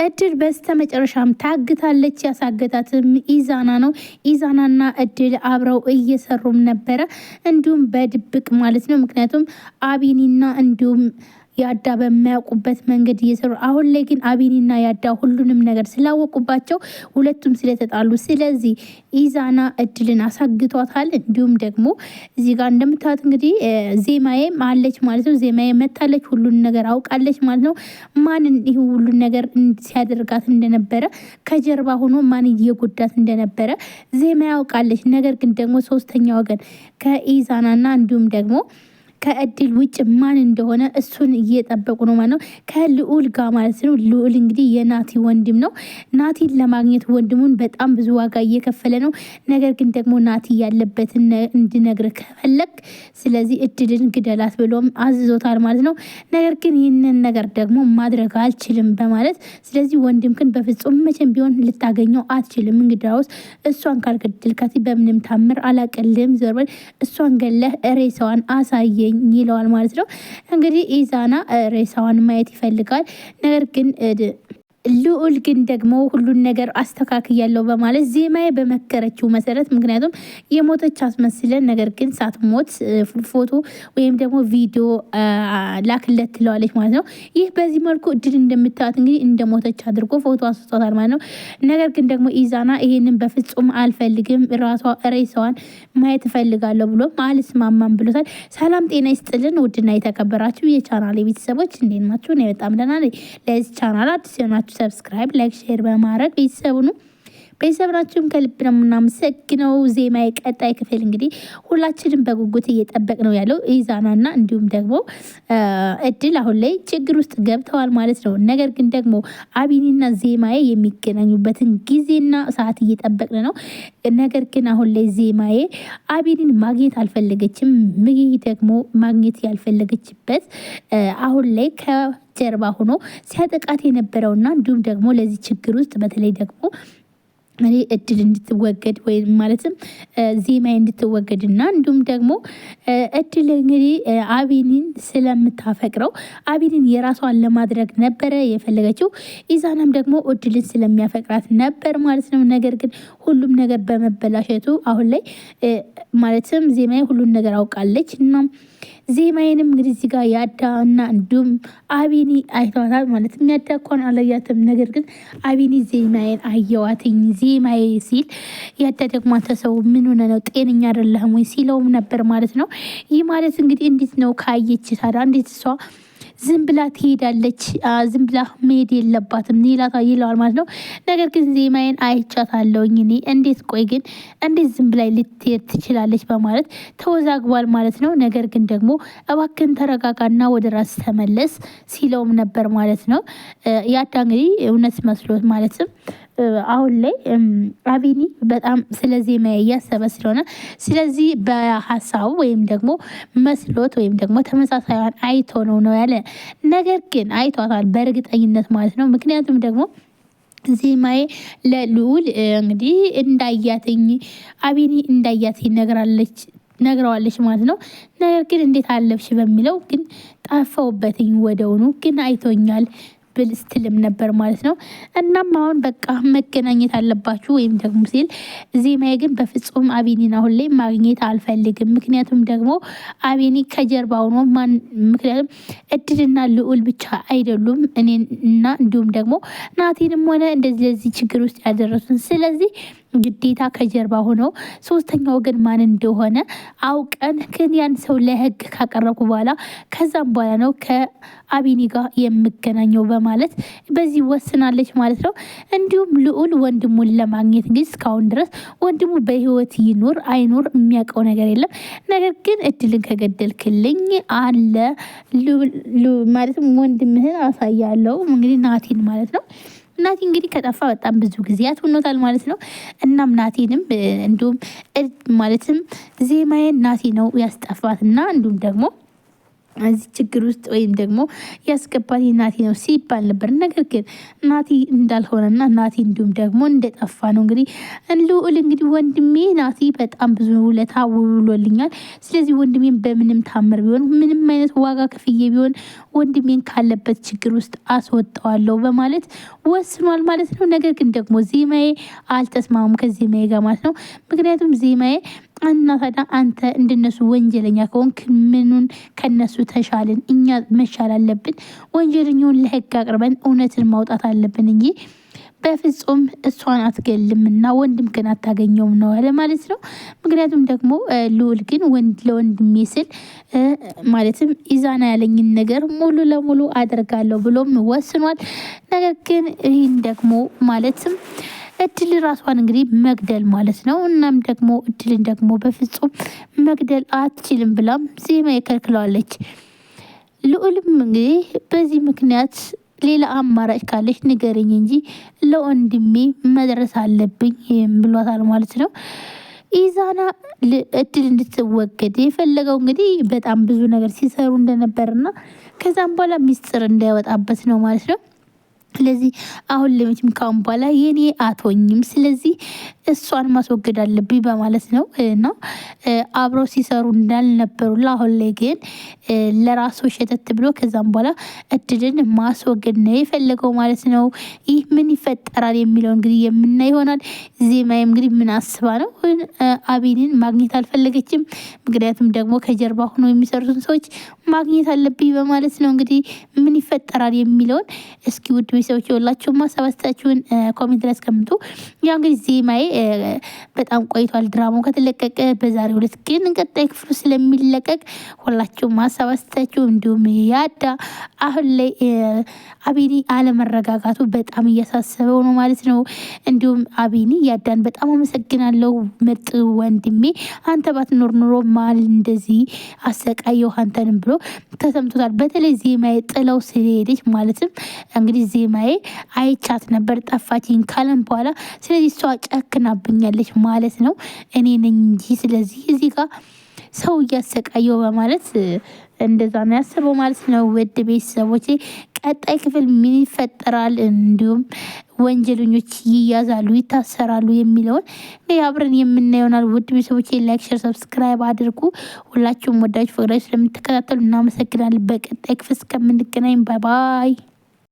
እድል በስተመጨረሻም ታግታለች። ያሳገታትም ኢዛና ነው። ኢዛናና እድል አብረው እየሰሩም ነበረ፣ እንዲሁም በድብቅ ማለት ነው። ምክንያቱም አቢኒና እንዲሁም ያዳ በማያውቁበት መንገድ እየሰሩ አሁን ላይ ግን አቢኒና ያዳ ሁሉንም ነገር ስላወቁባቸው ሁለቱም ስለተጣሉ፣ ስለዚህ ኢዛና እድልን አሳግቷታል። እንዲሁም ደግሞ እዚህ ጋር እንደምታዩት እንግዲህ ዜማዬ አለች ማለት ነው። ዜማዬ መታለች፣ ሁሉን ነገር አውቃለች ማለት ነው። ማንን ይህ ሁሉን ነገር ሲያደርጋት እንደነበረ ከጀርባ ሆኖ ማን እየጎዳት እንደነበረ ዜማዬ ያውቃለች። ነገር ግን ደግሞ ሶስተኛ ወገን ከኢዛናና እንዲሁም ደግሞ ከእድል ውጭ ማን እንደሆነ እሱን እየጠበቁ ነው ማለት ነው። ከልዑል ጋር ማለት ነው። ልዑል እንግዲህ የናቲ ወንድም ነው። ናቲን ለማግኘት ወንድሙን በጣም ብዙ ዋጋ እየከፈለ ነው። ነገር ግን ደግሞ ናቲ ያለበትን እንድነግር ከፈለግ ስለዚህ እድልን ግደላት ብሎም አዝዞታል ማለት ነው። ነገር ግን ይህንን ነገር ደግሞ ማድረግ አልችልም በማለት ስለዚህ ወንድምክን በፍጹም መቼም ቢሆን ልታገኘው አትችልም። እንግዲያውስ እሷን ካልገደልካት በምንም ታምር አላቀልም፣ ዞርበል እሷን ገለህ ሬሳዋን አሳየኝ ይለዋል ማለት ነው። እንግዲህ ኢዛና ሬሳዋን ማየት ይፈልጋል። ነገር ግን ልዑል ግን ደግሞ ሁሉን ነገር አስተካክያለሁ በማለት ዜማዬ በመከረችው መሰረት ምክንያቱም የሞተች አስመስለን ነገር ግን ሳትሞት ፎቶ ወይም ደግሞ ቪዲዮ ላክለት ትለዋለች ማለት ነው። ይህ በዚህ መልኩ እድል እንደምታዩት እንግዲህ እንደሞተች አድርጎ ፎቶ አስወጣታል ማለት ነው። ነገር ግን ደግሞ ኢዛና ይሄንን በፍጹም አልፈልግም፣ ራሷ ሬሳዋን ማየት እፈልጋለሁ ብሎ አልስማማም ብሎታል። ሰላም ጤና ይስጥልን ውድና የተከበራችሁ የቻናል ቤተሰቦች እንዴት ናችሁ? እኔ በጣም ደህና ነኝ። ለዚህ ቻናል አዲስ ናችሁ ሰብስክራይብ፣ ላይክ፣ ሼር በማድረግ ቤተሰቡ ነው። ቤተሰብናችሁም ከልብ ነው የምናመሰግነው። ዜማዬ ቀጣይ ክፍል እንግዲህ ሁላችንም በጉጉት እየጠበቅ ነው ያለው ኢዛናና እንዲሁም ደግሞ እድል አሁን ላይ ችግር ውስጥ ገብተዋል ማለት ነው። ነገር ግን ደግሞ አቢኒና ዜማዬ የሚገናኙበትን ጊዜና ሰዓት እየጠበቅን ነው። ነገር ግን አሁን ላይ ዜማዬ አቢኒን ማግኘት አልፈለገችም። ይህ ደግሞ ማግኘት ያልፈለገችበት አሁን ላይ ጀርባ ሆኖ ሲያጠቃት የነበረውና እንዲሁም ደግሞ ለዚህ ችግር ውስጥ በተለይ ደግሞ እኔ እድል እንድትወገድ ወይም ማለትም ዜማዬ እንድትወገድና እንዲሁም ደግሞ እድል እንግዲህ አቢኒን ስለምታፈቅረው አቢኒን የራሷን ለማድረግ ነበረ የፈለገችው። ኢዛናም ደግሞ እድልን ስለሚያፈቅራት ነበር ማለት ነው። ነገር ግን ሁሉም ነገር በመበላሸቱ አሁን ላይ ማለትም ዜማዬ ሁሉን ነገር አውቃለች እና ዜማዬንም እንግዲህ እዚህ ጋር ያዳ እና እንዲሁም አቢኒ አይተዋታል ማለት ያዳ እንኳን አላያትም። ነገር ግን አቢኒ ዜማዬን አየዋትኝ። ዜማዬ ሲል ያዳ ደግሞ አንተ ሰው ምን ሆነ ነው ጤነኛ አይደለህም ወይ ሲለውም ነበር ማለት ነው። ይህ ማለት እንግዲህ እንዴት ነው ካየች ታዲያ እንዴት እሷ ዝም ብላ ትሄዳለች? ዝም ብላ መሄድ የለባትም ይለዋል ማለት ነው። ነገር ግን ዜማዬን አይቻታለሁኝ እኔ እንዴት ቆይ ግን እንዴት ዝም ብላ ልትሄድ ትችላለች በማለት ተወዛግቧል ማለት ነው። ነገር ግን ደግሞ እባክን ተረጋጋና ወደ ራስ ተመለስ ሲለውም ነበር ማለት ነው። ያዳ እንግዲህ እውነት መስሎት ማለትም አሁን ላይ አቢኒ በጣም ስለ ዜማዬ እያሰበ ስለሆነ ስለዚህ በሀሳቡ ወይም ደግሞ መስሎት ወይም ደግሞ ተመሳሳይዋን አይቶ ነው ያለ። ነገር ግን አይቷታል በእርግጠኝነት ማለት ነው። ምክንያቱም ደግሞ ዜማዬ ለልዑል እንግዲህ እንዳያትኝ አቢኒ እንዳያትኝ ነግረዋለች ማለት ነው። ነገር ግን እንዴት አለፍሽ በሚለው ግን ጠፋውበትኝ ወደውኑ ግን አይቶኛል ብል ስትልም ነበር ማለት ነው። እናም አሁን በቃ መገናኘት አለባችሁ ወይም ደግሞ ሲል ዜማዬ ግን በፍጹም አቢኒን አሁን ላይ ማግኘት አልፈልግም። ምክንያቱም ደግሞ አቢኒ ከጀርባ ሆኖ ምክንያቱም እድልና ልዑል ብቻ አይደሉም እኔን እና እንዲሁም ደግሞ ናቲንም ሆነ እንደዚህ ለዚህ ችግር ውስጥ ያደረሱን ስለዚህ ግዴታ ከጀርባ ሆነው ሶስተኛ ወገን ማን እንደሆነ አውቀን ግን ያን ሰው ለህግ ካቀረብኩ በኋላ ከዛም በኋላ ነው ከአቢኒ ጋር የምገናኘው በማለት በዚህ ወስናለች ማለት ነው። እንዲሁም ልዑል ወንድሙን ለማግኘት እንግዲህ እስካሁን ድረስ ወንድሙ በህይወት ይኑር አይኑር የሚያውቀው ነገር የለም። ነገር ግን እድልን ከገደልክልኝ አለ ማለትም ወንድምህን አሳያለሁ እንግዲህ ናቲን ማለት ነው። ናቲ እንግዲህ ከጠፋ በጣም ብዙ ጊዜያት ሆኖታል ማለት ነው። እናም ናቲንም እንዲሁም ማለትም ዜማዬን ናቲ ነው ያስጠፋትና እንዲሁም ደግሞ እዚህ ችግር ውስጥ ወይም ደግሞ ያስገባት ናቲ ነው ሲባል ነበር። ነገር ግን ናቲ እንዳልሆነና ናቲ እንዲሁም ደግሞ እንደጠፋ ነው እንግዲህ ልዑል እንግዲህ ወንድሜ ናቲ በጣም ብዙ ውለታ ውሎልኛል። ስለዚህ ወንድሜን በምንም ታምር ቢሆን ምንም አይነት ዋጋ ክፍዬ ቢሆን ወንድሜን ካለበት ችግር ውስጥ አስወጣዋለሁ በማለት ወስኗል ማለት ነው። ነገር ግን ደግሞ ዜማዬ አልተስማሙም ከዜማዬ ጋር ማለት ነው። ምክንያቱም ዜማዬ እና ታዲያ አንተ እንደነሱ ወንጀለኛ ከሆንክ ምኑን ከነሱ ተሻልን? እኛ መሻል አለብን። ወንጀለኛውን ለህግ አቅርበን እውነትን ማውጣት አለብን እንጂ በፍጹም እሷን አትገልምና ወንድም ግን አታገኘውም ነው አለ ማለት ነው። ምክንያቱም ደግሞ ልዑል ግን ለወንድሜ ስል ማለትም ኢዛና ያለኝን ነገር ሙሉ ለሙሉ አደርጋለሁ ብሎም ወስኗል። ነገር ግን ይህን ደግሞ ማለትም እድል ራሷን እንግዲህ መግደል ማለት ነው። እናም ደግሞ እድልን ደግሞ በፍጹም መግደል አትችልም ብላም ዜማ የከልክለዋለች። ልዑልም እንግዲህ በዚህ ምክንያት ሌላ አማራጭ ካለች ንገረኝ እንጂ ለወንድሜ መድረስ አለብኝ ብሏታል ማለት ነው። ኢዛና እድል እንድትወገድ የፈለገው እንግዲህ በጣም ብዙ ነገር ሲሰሩ እንደነበርና ከዛም በኋላ ሚስጥር እንዳይወጣበት ነው ማለት ነው። ስለዚህ አሁን ለመቼም ካሁን በኋላ የኔ አትሆኝም፣ ስለዚህ እሷን ማስወገድ አለብኝ በማለት ነው እና አብረው ሲሰሩ እንዳልነበሩ አሁን ላይ ግን ለራሱ ሸተት ብሎ ከዛም በኋላ እድልን ማስወገድ ነው የፈለገው ማለት ነው። ይህ ምን ይፈጠራል የሚለው እንግዲህ የምናይ ይሆናል። ዜማዬም እንግዲህ ምን አስባ ነው አቤልን ማግኘት አልፈለገችም። ምክንያቱም ደግሞ ከጀርባ ሆኖ የሚሰሩትን ሰዎች ማግኘት አለብኝ በማለት ነው። እንግዲህ ምን ይፈጠራል የሚለውን እስኪ ውድ ሰዎች የወላችሁ ማሳባስታችሁን ኮሜንት ላይ አስቀምጡ። ያው እንግዲህ ዜማዬ በጣም ቆይቷል ድራማው ከተለቀቀ። በዛሬው ዕለት ግን ቀጣይ ክፍሉ ስለሚለቀቅ ሁላችሁም ማሳባስታችሁ እንዲሁም ያዳ አሁን ላይ አቤኒ አለመረጋጋቱ በጣም እያሳሰበው ነው ማለት ነው። እንዲሁም አቤኒ ያዳን በጣም አመሰግናለሁ ምርጥ ወንድሜ፣ አንተ ባትኖር ኑሮ ማል እንደዚህ አሰቃየው አንተንም ብሎ ተሰምቶታል። በተለይ ዜማዬ ጥለው ስለሄደች ማለትም እንግዲህ ዜማዬ አይቻት ነበር ጠፋችኝ ካለም በኋላ ስለዚህ እሷ ጨክናብኛለች ማለት ነው እኔ ነኝ እንጂ ስለዚህ እዚህ ጋር ሰው እያሰቃየው በማለት እንደዛ ነው ያሰበው ማለት ነው። ውድ ቤተሰቦቼ ቀጣይ ክፍል ምን ይፈጠራል፣ እንዲሁም ወንጀለኞች ይያዛሉ ይታሰራሉ የሚለውን አብረን የምናየውናል። ውድ ቤተሰቦቼ ላይክ፣ ሼር፣ ሰብስክራይብ አድርጉ። ሁላችሁም ወዳጅ ፈቅዳችሁ ስለምትከታተሉ እናመሰግናለን። በቀጣይ ክፍል እስከምንገናኝ ባይ ባይ።